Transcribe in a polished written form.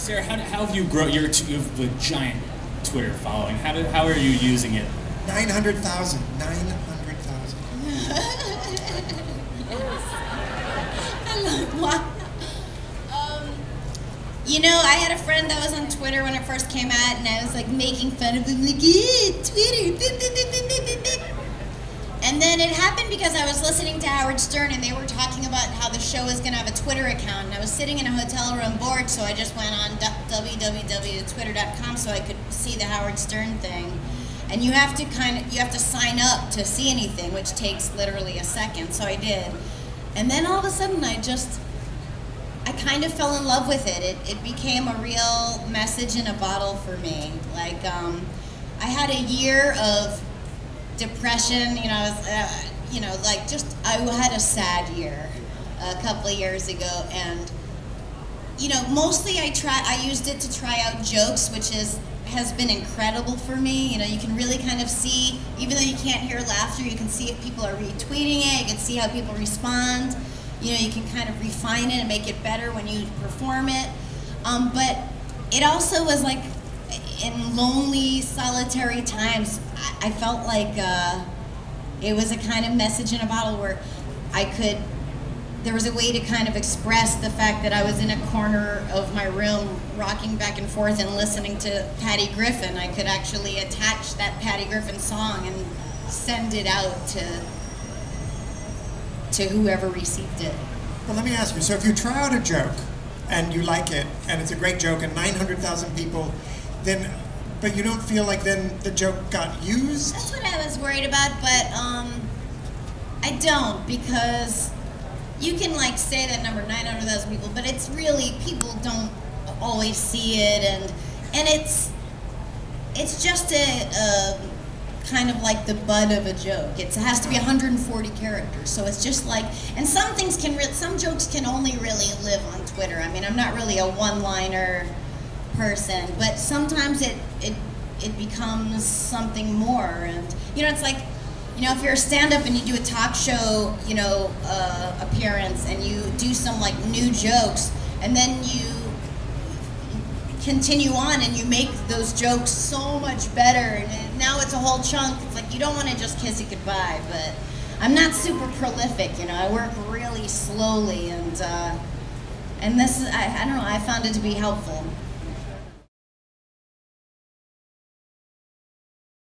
Sarah, how have you grown? You have a giant Twitter following. How are you using it? 900,000. 900,000. I love wow. You know, I had a friend that was on Twitter when it first came out, and I was like making fun of him, like, Twitter. And then it happened because I was listening to Howard Stern, and they were talking about how the show was going to have a Twitter account. And I was sitting in a hotel room bored, so I just went on www.twitter.com so I could see the Howard Stern thing. And you have to sign up to see anything, which takes literally a second. So I did, and then all of a sudden I kind of fell in love with it. It became a real message in a bottle for me. Like I had a year of depression. You know, I was, I had a sad year a couple of years ago, and you know, mostly I used it to try out jokes, which has been incredible for me. You know, you can really kind of see, even though you can't hear laughter, you can see if people are retweeting it, you can see how people respond. You know, you can kind of refine it and make it better when you perform it. But it also was like, in lonely, solitary times, I felt like it was a kind of message in a bottle where there was a way to kind of express the fact that I was in a corner of my room rocking back and forth and listening to Patty Griffin. I could actually attach that Patty Griffin song and send it out to whoever received it. Well, let me ask you, so if you try out a joke and you like it, and it's a great joke, and 900,000 people, but you don't feel like then the joke got used? That's what I was worried about, but I don't, because you can like say that number, 900,000 people, but it's really, people don't always see it, and it's just a kind of like the butt of a joke. It has to be 140 characters, so it's just like, and some jokes can only really live on Twitter. I mean, I'm not really a one-liner person, but sometimes it becomes something more. And you know, it's like, you know, if you're a stand-up and you do a talk show, you know, appearance, and you do some like new jokes, and then you continue on and you make those jokes so much better, and now it's a whole chunk. It's like you don't want to just kiss it goodbye. But I'm not super prolific, you know. I work really slowly, and this is, I don't know, I found it to be helpful.